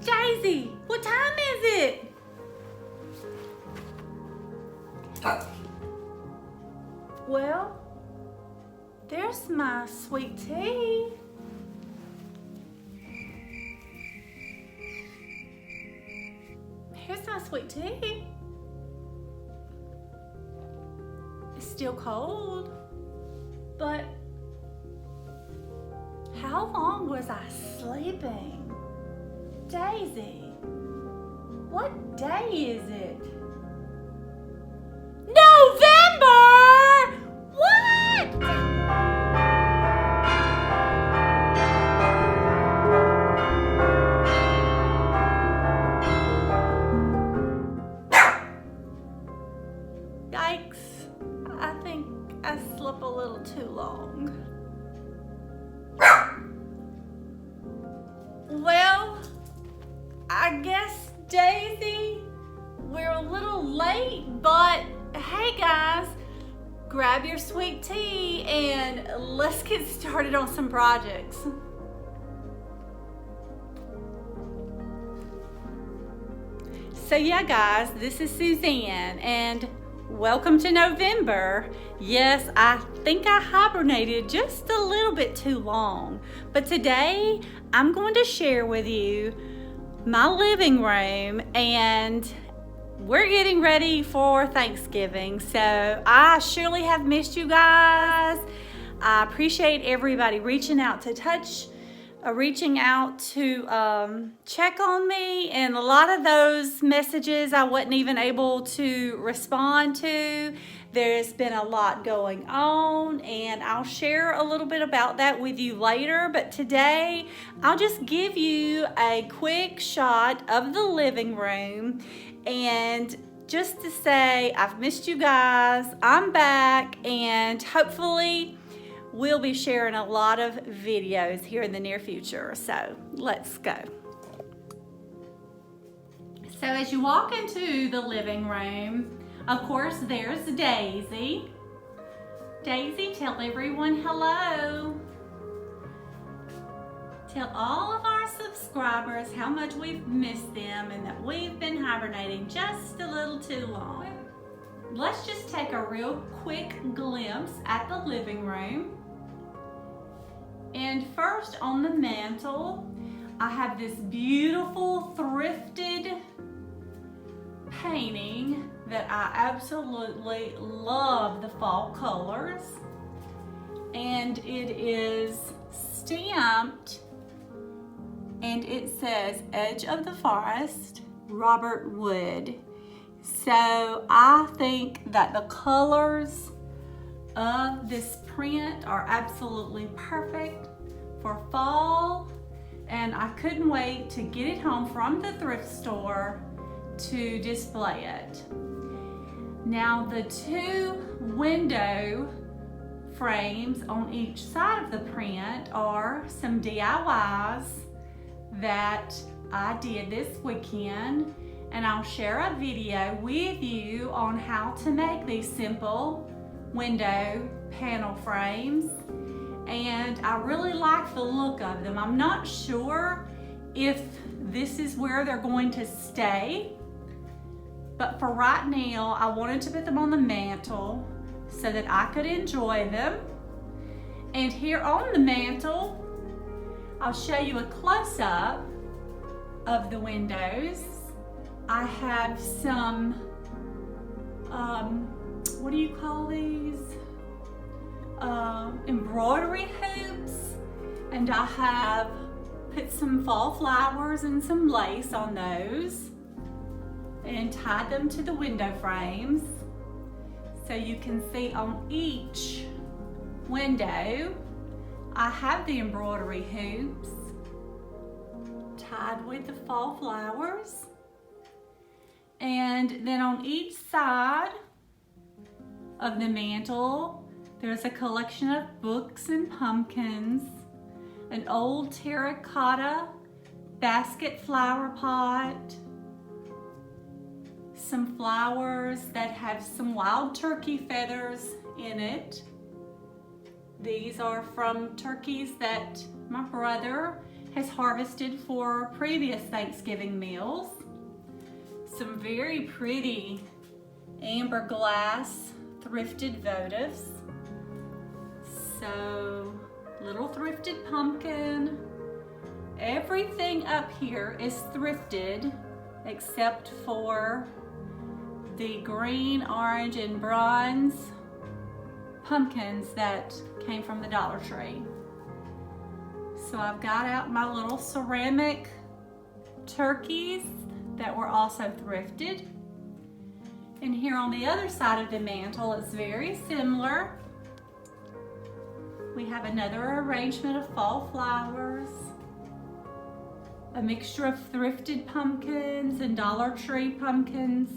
Daisy, what time is it? Well, there's my sweet tea. Here's my sweet tea. It's still cold, but how long was I sleeping? Daisy, what day is it? November! What? Yikes, I think I slept a little too long. Well, I guess, Daisy, we're a little late, but hey guys, grab your sweet tea and let's get started on some projects. So yeah guys, this is Suzanne and welcome to November. Yes, I think I hibernated just a little bit too long, but today I'm going to share with you my living room, and we're getting ready for Thanksgiving. So I surely have missed you guys. I appreciate everybody reaching out to check on me, and a lot of those messages I wasn't even able to respond to. There's been a lot going on, and I'll share a little bit about that with you later, but today I'll just give you a quick shot of the living room, and just to say I've missed you guys, I'm back, and hopefully we'll be sharing a lot of videos here in the near future. So let's go. So as you walk into the living room, of course, there's Daisy. Daisy, tell everyone hello. Tell all of our subscribers how much we've missed them and that we've been hibernating just a little too long. Let's just take a real quick glimpse at the living room. And first on the mantle, I have this beautiful thrifted painting that I absolutely love the fall colors. And it is stamped and it says Edge of the Forest, Robert Wood. So I think that the colors of this print are absolutely perfect for fall, and I couldn't wait to get it home from the thrift store to display it. Now the two window frames on each side of the print are some DIYs that I did this weekend, and I'll share a video with you on how to make these simple window panel frames, and I really like the look of them. I'm not sure if this is where they're going to stay, but for right now I wanted to put them on the mantle so that I could enjoy them. And here on the mantle, I'll show you a close-up of the windows. I have some what do you call these? Embroidery hoops, and I have put some fall flowers and some lace on those and tied them to the window frames. So you can see on each window, I have the embroidery hoops tied with the fall flowers. And then on each side of the mantle, there's a collection of books and pumpkins, an old terracotta basket flower pot, some flowers that have some wild turkey feathers in it. These are from turkeys that my brother has harvested for previous Thanksgiving meals. Some very pretty amber glass thrifted votives. So, little thrifted pumpkin. Everything up here is thrifted except for the green, orange, and bronze pumpkins that came from the Dollar Tree. So I've got out my little ceramic turkeys that were also thrifted. And here on the other side of the mantle, it's very similar. We have another arrangement of fall flowers, a mixture of thrifted pumpkins and Dollar Tree pumpkins.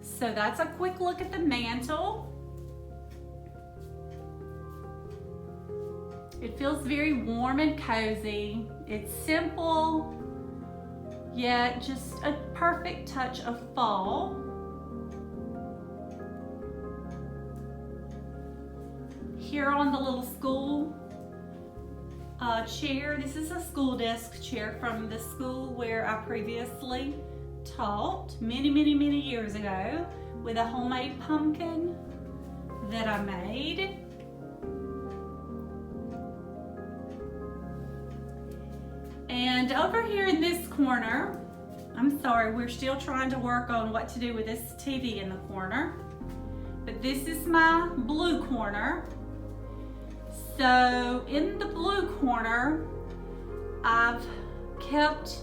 So that's a quick look at the mantle. It feels very warm and cozy. It's simple, yet just a perfect touch of fall. Here on the little school chair, this is a school desk chair from the school where I previously taught many years ago, with a homemade pumpkin that I made. And over here in this corner, I'm sorry, we're still trying to work on what to do with this TV in the corner, but this is my blue corner. So in the blue corner, I've kept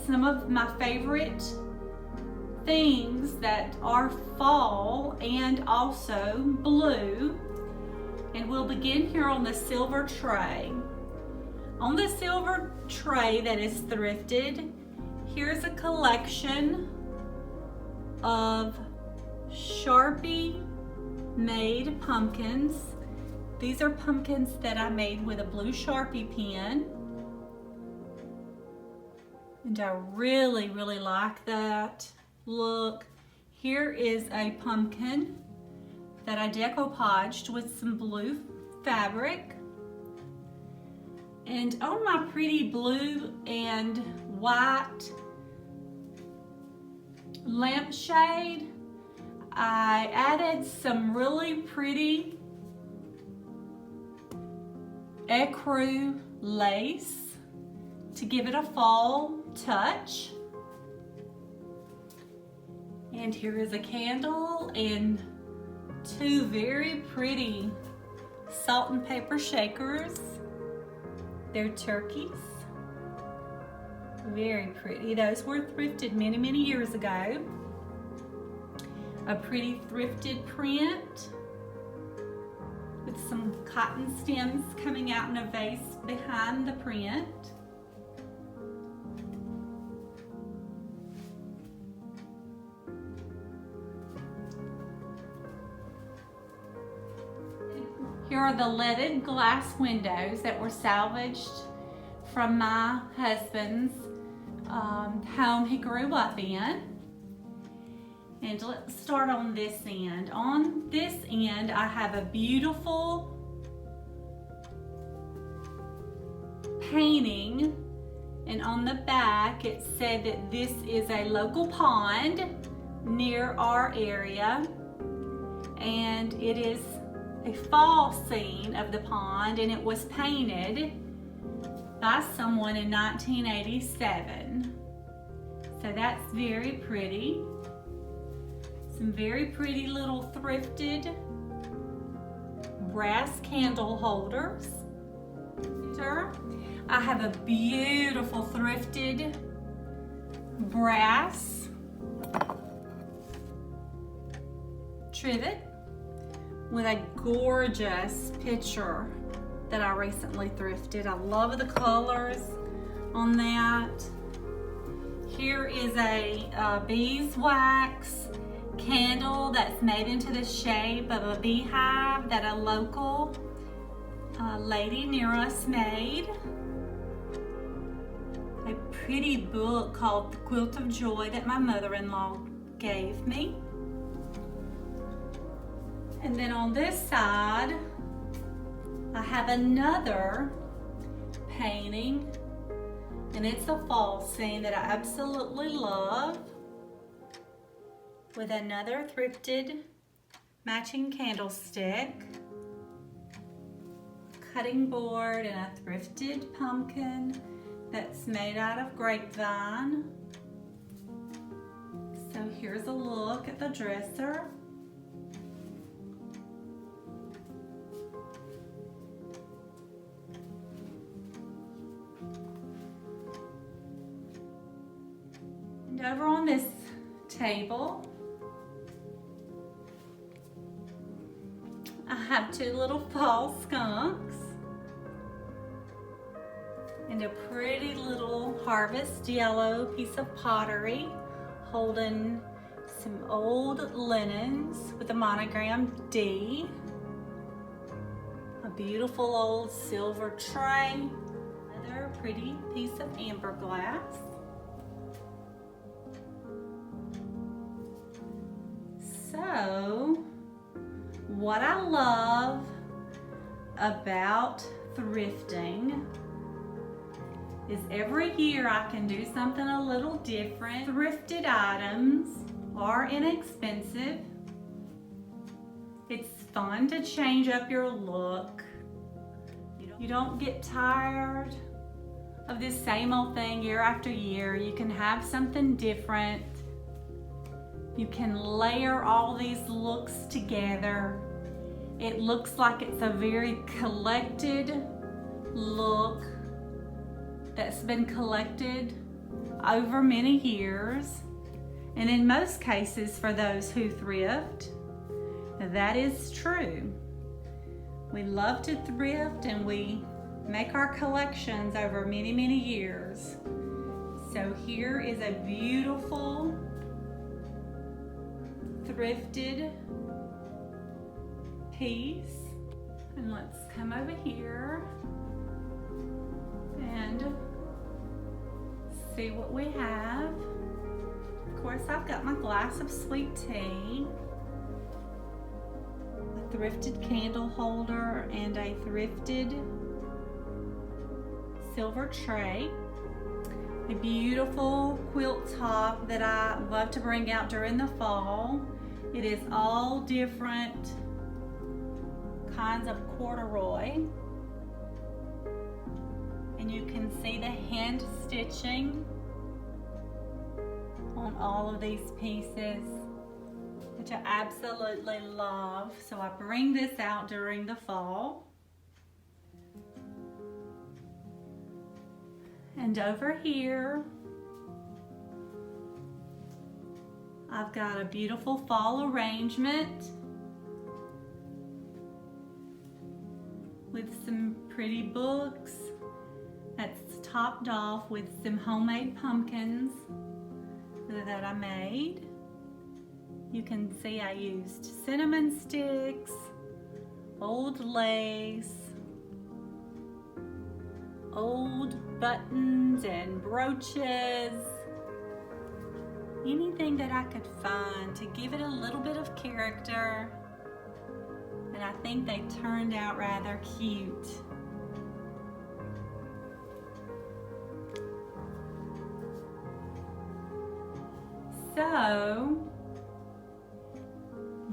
some of my favorite things that are fall and also blue. And we'll begin here on the silver tray. On the silver tray that is thrifted, here's a collection of Sharpie made pumpkins. These are pumpkins that I made with a blue Sharpie pen. And I really like that look. Here is a pumpkin that I decoupaged with some blue fabric. And on my pretty blue and white lampshade, I added some really pretty ecru lace to give it a fall touch. And here is a candle and two very pretty salt and pepper shakers. They're turkeys. Very pretty. Those were thrifted many years ago. A pretty thrifted print with some cotton stems coming out in a vase behind the print. Here are the leaded glass windows that were salvaged from my husband's home he grew up in. And let's start on this end. On this end, I have a beautiful painting, and on the back it said that this is a local pond near our area, and it is a fall scene of the pond, and it was painted by someone in 1987. So that's very pretty. Some very pretty little thrifted brass candle holders. I have a beautiful thrifted brass trivet with a gorgeous picture that I recently thrifted. I love the colors on that. Here is a beeswax candle that's made into the shape of a beehive that a local lady near us made. A pretty book called The Quilt of Joy that my mother-in-law gave me. And then on this side, I have another painting, and it's a fall scene that I absolutely love, with another thrifted matching candlestick, cutting board, and a thrifted pumpkin that's made out of grapevine. So here's a look at the dresser. And over on this table, I have two little fall skunks and a pretty little harvest yellow piece of pottery holding some old linens with a monogram D, a beautiful old silver tray, another pretty piece of amber glass. So, what I love about thrifting is every year I can do something a little different. Thrifted items are inexpensive. It's fun to change up your look. You don't get tired of this same old thing year after year. You can have something different. You can layer all these looks together. It looks like it's a very collected look that's been collected over many years. And in most cases, for those who thrift, that is true. We love to thrift and we make our collections over many, many years. So here is a beautiful thrifted piece. And let's come over here and see what we have. Of course, I've got my glass of sweet tea, a thrifted candle holder, and a thrifted silver tray. A beautiful quilt top that I love to bring out during the fall. It is all different kinds of corduroy. And you can see the hand stitching on all of these pieces, which I absolutely love. So I bring this out during the fall. And over here, I've got a beautiful fall arrangement with some pretty books that's topped off with some homemade pumpkins that I made. You can see I used cinnamon sticks, old lace, old buttons and brooches, anything that I could find to give it a little bit of character. And I think they turned out rather cute. So,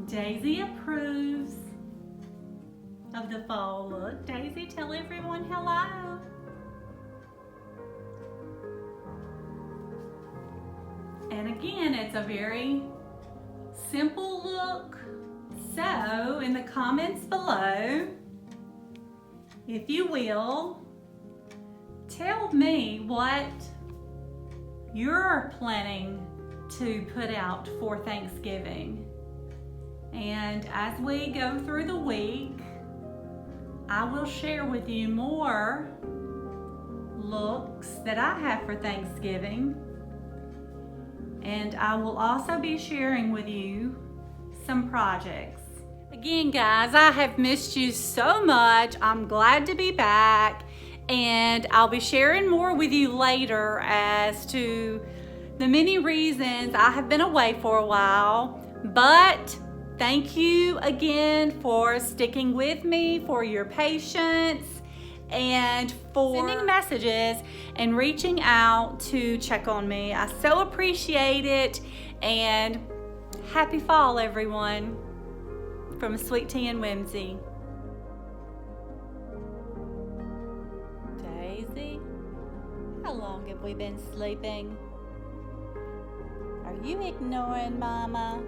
Daisy approves of the fall look. Daisy, tell everyone hello. And again, it's a very simple look. So, in the comments below, if you will, tell me what you're planning to put out for Thanksgiving. And as we go through the week, I will share with you more looks that I have for Thanksgiving. And I will also be sharing with you some projects. Again, guys, I have missed you so much. I'm glad to be back, and I'll be sharing more with you later as to the many reasons I have been away for a while, but thank you again for sticking with me, for your patience, and for sending messages and reaching out to check on me. I so appreciate it, and happy fall, everyone, from Sweet Tea and Whimsy. Daisy, how long have we been sleeping? Are you ignoring Mama?